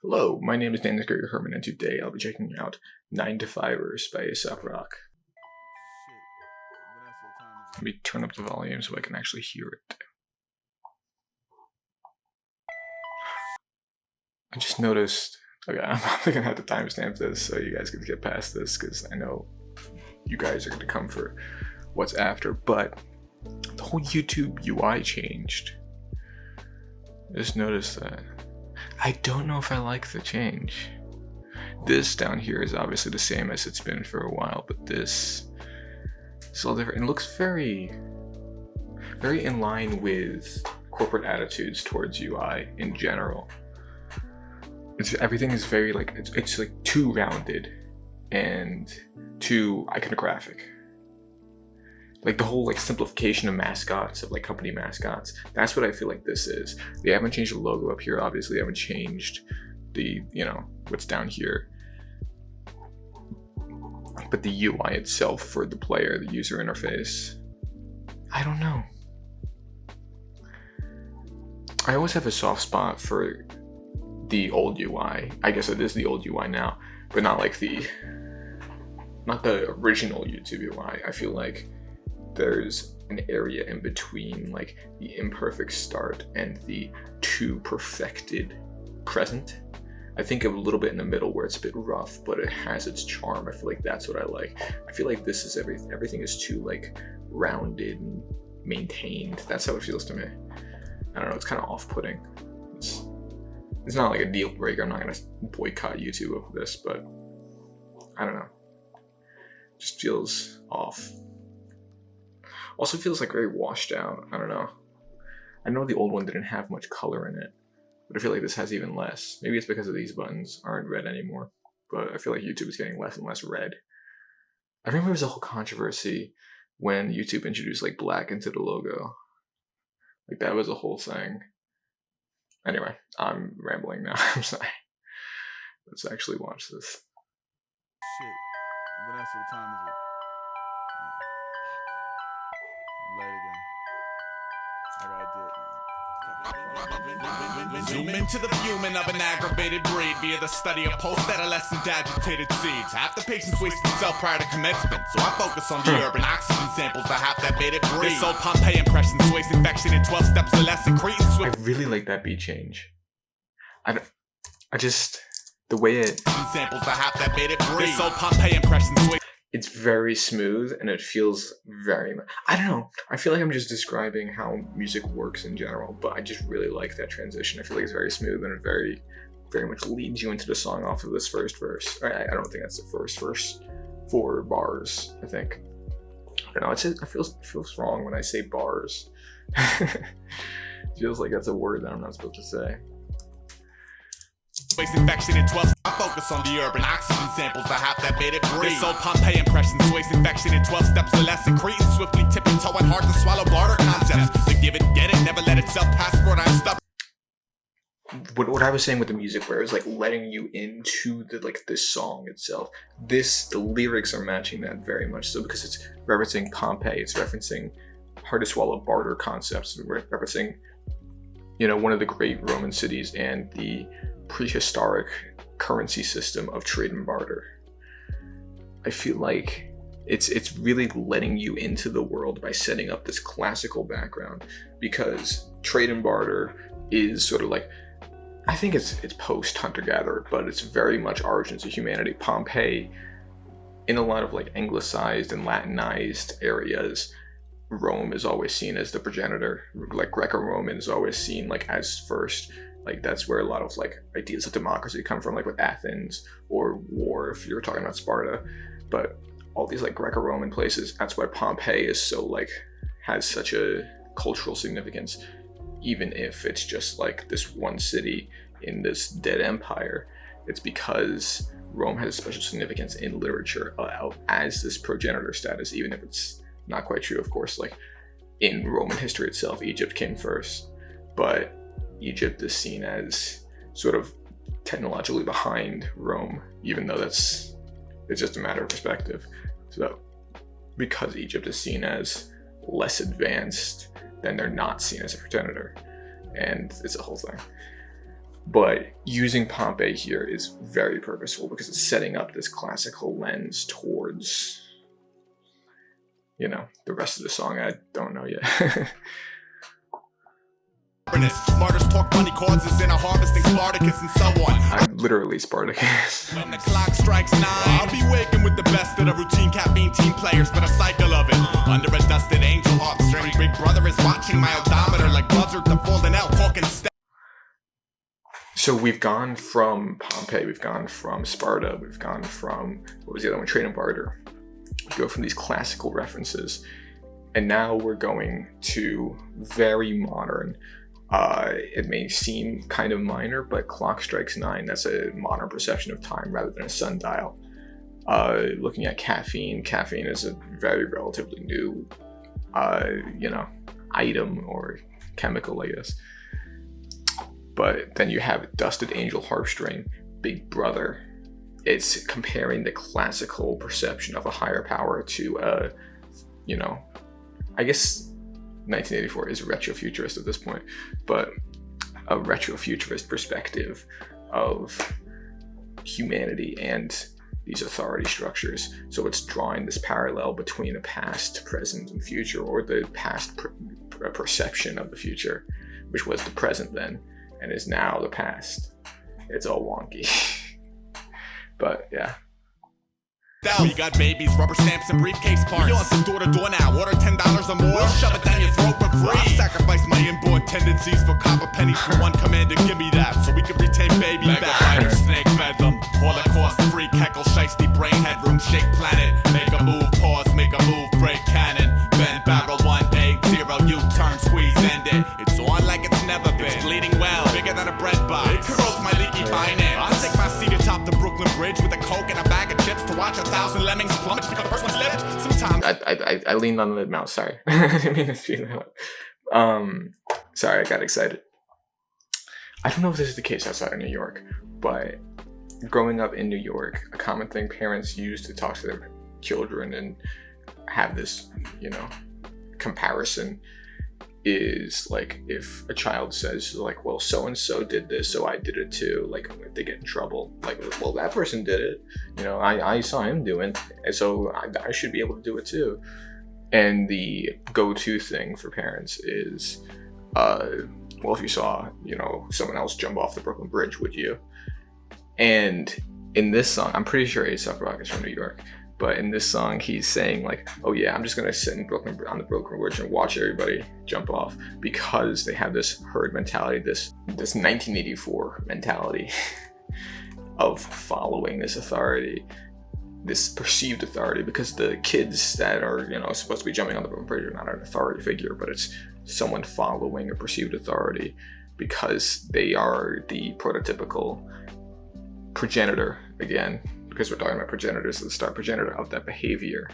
Hello, my name is Scuria-Herman, and today I'll be checking out 9 to Fivers by Aesop Rock. Let me turn up the volume so I can actually hear it. I just noticed, okay, I'm probably gonna have to timestamp this so you guys can get past this, because I know you guys are gonna come for what's after, but the whole YouTube UI changed. I just noticed that. I don't know if I like the change. This down here is obviously the same as it's been for a while, but this is all different. It looks very in line with corporate attitudes towards UI in general. Everything is very like, it's like too rounded and too iconographic. Like the whole like simplification of mascots, of like company mascots, that's what I feel like this is. They haven't changed the logo up here, obviously. They haven't changed the, you know, what's down here. But the UI itself for the player, the user interface, I don't know. I always have a soft spot for the old UI. I guess it is the old UI now, but not like not the original YouTube UI. I feel like there's an area in between like the imperfect start and the too perfected present. I think a little bit in the middle where it's a bit rough, but it has its charm. I feel like that's what I like. I feel like this is everything is too like rounded and maintained. That's how it feels to me. I don't know, it's kind of off-putting. It's not like a deal breaker. I'm not gonna boycott YouTube over this, but I don't know. It just feels off. Also feels like very washed out. I don't know. I know the old one didn't have much color in it, but I feel like this has even less. Maybe it's because of these buttons aren't red anymore, but I feel like YouTube is getting less and less red. I remember there was a whole controversy when YouTube introduced like black into the logo. Like that was a whole thing. Anyway, I'm rambling now. I'm sorry. Let's actually watch this. Shit. Vanessa, what time is it? Late again. I gotta do it. Zoom into the fuming of an aggravated breed via the study of post-adolescent agitated seeds. Half the patients waste themselves prior to commencement, so I focus on the urban oxygen samples to half that made it breathe. This old Pompeii impression sways infection in 12 steps or less, and Cretan swift. I really like that beat change. I just, the way it samples to half that made it breathe. This old Pompeii impression sways. It's very smooth and it feels very, I don't know. I feel like I'm just describing how music works in general, but I just really like that transition. I feel like it's very smooth and it very much leads you into the song off of this first verse. I don't think that's the first verse. 4 bars, I think. I don't know, it feels wrong when I say bars. It feels like that's a word that I'm not supposed to say. Waste infection in 12. I focus on the urban oxygen samples to half that made it breathe. This old Pompeii impression sways infection in 12 steps or less, and Cretan swiftly tipping toeing hard to swallow barter concepts. The give it, get it, never let itself passport. I'm stubborn. What I was saying with the music, where it's like letting you into this song itself. The lyrics are matching that very much so, because it's referencing Pompeii, it's referencing hard to swallow barter concepts, referencing, you know, one of the great Roman cities and the prehistoric currency system of trade and barter. I feel like it's really letting you into the world by setting up this classical background, because trade and barter is sort of like, I think it's post hunter-gatherer, but it's very much origins of humanity. Pompeii, in a lot of like anglicized and Latinized areas, Rome is always seen as the progenitor. Like Greco-Roman is always seen like as first. Like that's where a lot of like ideas of democracy come from, like with Athens or war if you're talking about Sparta. But all these like Greco-Roman places, that's why Pompeii is so like, has such a cultural significance, even if it's just like this one city in this dead empire. It's because Rome has a special significance in literature as this progenitor status, even if it's not quite true, of course. Like in Roman history itself, Egypt came first, but Egypt is seen as sort of technologically behind Rome, even though it's just a matter of perspective. So because Egypt is seen as less advanced, then they're not seen as a progenitor, and it's a whole thing. But using Pompeii here is very purposeful because it's setting up this classical lens towards, you know, the rest of the song. I don't know yet. Martyrs talk money causes in a harvesting Spartacus and so on. I'm literally Spartacus. When the clock strikes 9, I'll be waking with the best of the routine caffeine team players, but a cycle of it. Under a dusted angel harp string, Big Brother is watching my odometer like buzzard to falling out, talking So we've gone from Pompeii, we've gone from Sparta, we've gone from, what was the other one, trade and barter. We go from these classical references, and now we're going to very modern. It may seem kind of minor, but clock strikes 9. That's a modern perception of time rather than a sundial. Looking at caffeine, caffeine is a very relatively new, you know, item or chemical, I guess. But then you have Dusted Angel Harp String, Big Brother. It's comparing the classical perception of a higher power to, you know, I guess 1984 is retrofuturist at this point, but a retrofuturist perspective of humanity and these authority structures. So it's drawing this parallel between the past, present, and future, or the past perception of the future, which was the present then, and is now the past. It's all wonky. But yeah. We got babies, rubber stamps, and briefcase parts. You on some door-to-door now, order $10 or more, we'll shove it down your throat for free. I sacrifice my inborn tendencies for copper pennies for one commander, give me that, so we can retain baby back. Fighter, snake bedlam, Holocaust, freak, heckle, shiesty, brain, headroom, shake planet. Make a move, pause, make a move, break cannon. Bend barrel, 180, U-turn, squeeze, end it. It's on like it's never been. It's bleeding well, bigger than a bread box. It corrodes my leaky finance. I'll take my seat atop the Brooklyn Bridge with a Coke and a bag of chips to watch 1,000 lemmings plummet because the first one slipped. Sometimes I leaned on the mouse, sorry. I didn't mean to speed that up. Sorry, I got excited. I don't know if this is the case outside of New York, but growing up in New York, a common thing parents use to talk to their children and have this, you know, comparison is like if a child says like, well, so and so did this, so I did it too. Like if they get in trouble, like, well, that person did it, you know, I saw him doing it, so I should be able to do it too. And the go-to thing for parents is, well, if you saw, you know, someone else jump off the Brooklyn Bridge, would you? And in this song, I'm pretty sure Aesop Rock is from New York, but in this song, he's saying like, oh yeah, I'm just gonna sit in Brooklyn on the Brooklyn Bridge and watch everybody jump off, because they have this herd mentality, this 1984 mentality of following this authority, this perceived authority, because the kids that are, you know, supposed to be jumping on the Brooklyn Bridge are not an authority figure, but it's someone following a perceived authority because they are the prototypical progenitor, again, because we're talking about progenitors at the start, progenitor of that behavior.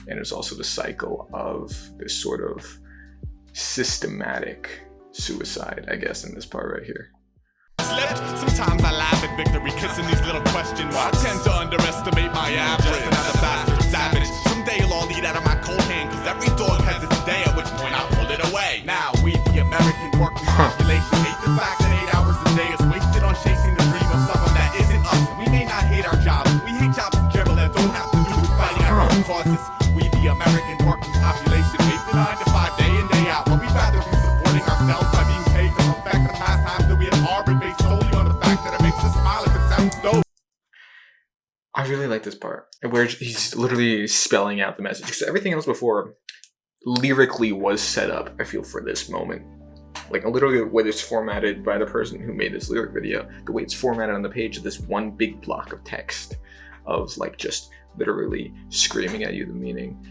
And it's also the cycle of this sort of systematic suicide, I guess, in this part right here. Sometimes I laugh at victory, kissing these little question marks. I tend to underestimate my average. Just another bastard savage. Someday you'll all eat out of my cold hand, cause every dog has its day, at which point I'll pull it away. Now we, the American working population, hate the fact that 8 hours a day is wasted on chasing the dream of someone that isn't us. We may not hate our jobs, we hate jobs in general that don't have to do with fighting our own causes. We, the American working population, hate the 9 to 5 day in, day out, but we'd rather be supporting ourselves by being paid to look back at the past times that we had Harvard based solely on the fact that it makes us smile if it sounds dope. I really like this part where he's literally spelling out the message, because everything else before lyrically was set up, I feel, for this moment. Like literally the way it's formatted by the person who made this lyric video, the way it's formatted on the page of this one big block of text of like just literally screaming at you the meaning.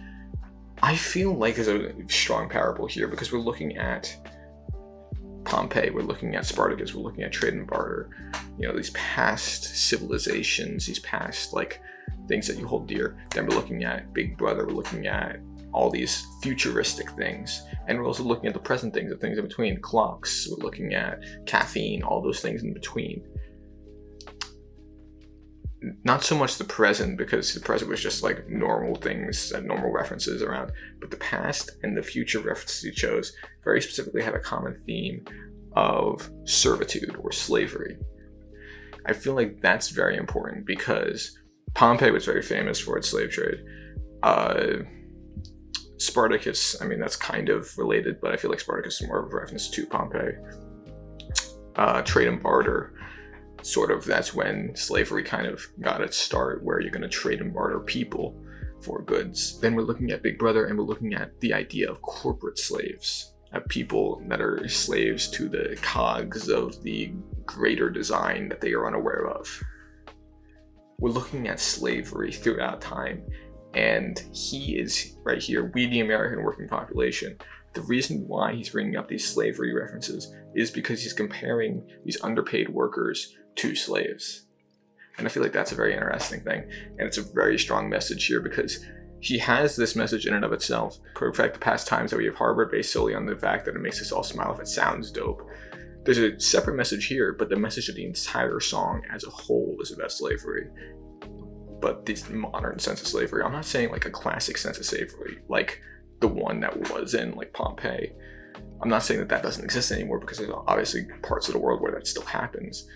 I feel like there's a strong parable here because we're looking at Pompeii, we're looking at Spartacus, we're looking at trade and barter, you know, these past civilizations, these past like things that you hold dear. Then we're looking at Big Brother, we're looking at all these futuristic things, and we're also looking at the present things, the things in between, clocks, we're looking at caffeine, all those things in between. Not so much the present, because the present was just like normal things and normal references around, but the past and the future references he chose very specifically have a common theme of servitude or slavery. I feel like that's very important because Pompeii was very famous for its slave trade. Spartacus, I mean, that's kind of related, but I feel like Spartacus is more of a reference to Pompeii. Trade and barter, sort of, that's when slavery kind of got its start, where you're going to trade and barter people for goods. Then we're looking at Big Brother, and we're looking at the idea of corporate slaves, of people that are slaves to the cogs of the greater design that they are unaware of. We're looking at slavery throughout time, and he is right here, we the American working population. The reason why he's bringing up these slavery references is because he's comparing these underpaid workers to slaves. And I feel like that's a very interesting thing, and it's a very strong message here because he has this message in and of itself. Perfect the past times that we have harbored based solely on the fact that it makes us all smile if it sounds dope. There's a separate message here, but the message of the entire song as a whole is about slavery. But this modern sense of slavery, I'm not saying like a classic sense of slavery, like the one that was in like Pompeii. I'm not saying that that doesn't exist anymore, because there's obviously parts of the world where that still happens.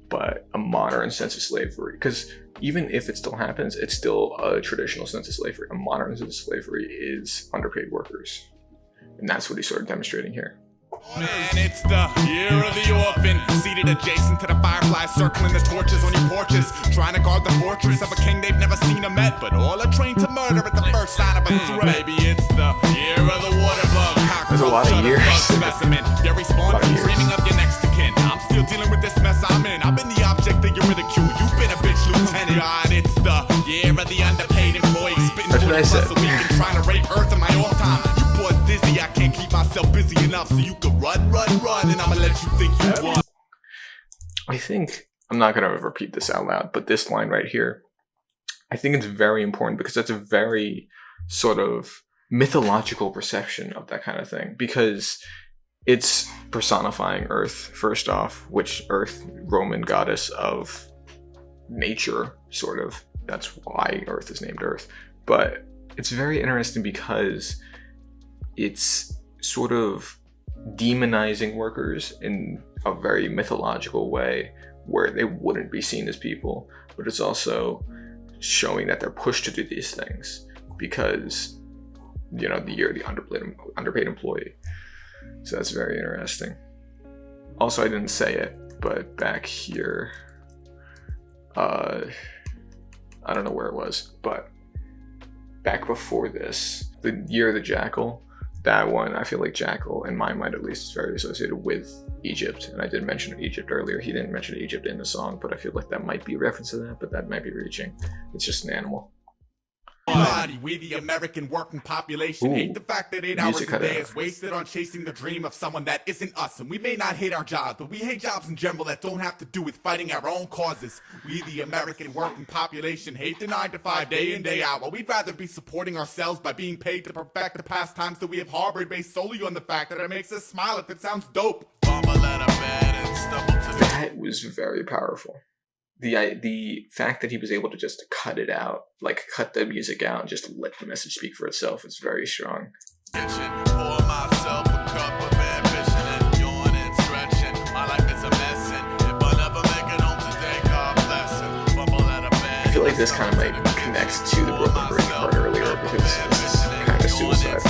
But a modern sense of slavery, because even if it still happens, it's still a traditional sense of slavery. A modern sense of slavery is underpaid workers. And that's what he's sort of demonstrating here. Man, it's the year of the orphan, seated adjacent to the fireflies, circling the torches on your porches, trying to guard the fortress of a king they've never seen or met, but all are trained to murder at the first sign of a threat. Maybe it's the year of the water bug. There's a lot of years. Specimen. They're responding, dreaming of your next of kin. I'm still dealing with this mess I'm in. I've been the object of your ridicule. You've been a bitch, lieutenant. God, it's the year of the underpaid employee, spitting 20 plus a week and trying to rape Earth in my off time. You boys dizzy, I can't keep myself busy enough so you can run, and I'ma let you think you won. I think, I'm not going to repeat this out loud, but this line right here, I think it's very important because that's a very sort of mythological perception of that kind of thing, because it's personifying Earth, first off, which Earth, Roman goddess of nature, sort of. That's why Earth is named Earth. But it's very interesting because it's sort of demonizing workers in a very mythological way where they wouldn't be seen as people, but it's also showing that they're pushed to do these things because, you know, you're the underpaid employee. So that's very interesting. Also, I didn't say it, but back here, I don't know where it was, but back before this, the year of the jackal, that one, I feel like jackal, in my mind at least, is very associated with Egypt. And I did mention Egypt earlier. He didn't mention Egypt in the song, but I feel like that might be a reference to that, but that might be reaching. It's just an animal. We the American working population hate the fact that 8 hours a day is wasted on chasing the dream of someone that isn't us. And we may not hate our jobs, but we hate jobs in general that don't have to do with fighting our own causes. We the American working population hate the 9 to 5 day in day out. Well, we'd rather be supporting ourselves by being paid to perfect the pastimes that we have harbored based solely on the fact that it makes us smile if it sounds dope. That was very powerful. The fact that he was able to just cut it out, like cut the music out and just let the message speak for itself, is very strong. I feel like this kind of like connects to the Brooklyn Bridge part earlier because this is kind of suicide.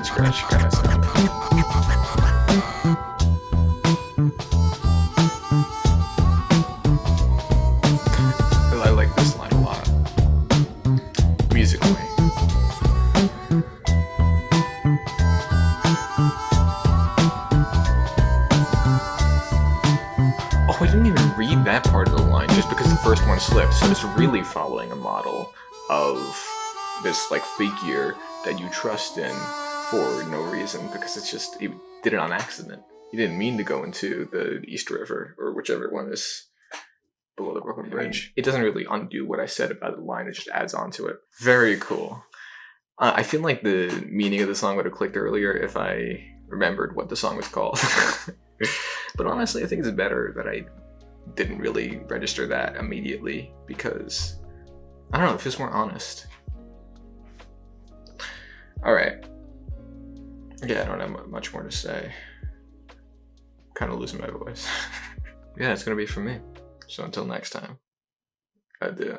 Scratch kind of sound. I like this line a lot. Musically. Oh, I didn't even read that part of the line just because the first one slipped. So it's really following a model of this like figure that you trust in for no reason, because it's just, he did it on accident. He didn't mean to go into the East River, or whichever one is below the Brooklyn Bridge. It doesn't really undo what I said about the line, it just adds on to it. Very cool. I feel like the meaning of the song would have clicked earlier if I remembered what the song was called. But honestly, I think it's better that I didn't really register that immediately, because, I don't know, it feels more honest. Alright. Yeah, I don't have much more to say. Kind of losing my voice. Yeah, it's gonna be for me. So until next time, adieu.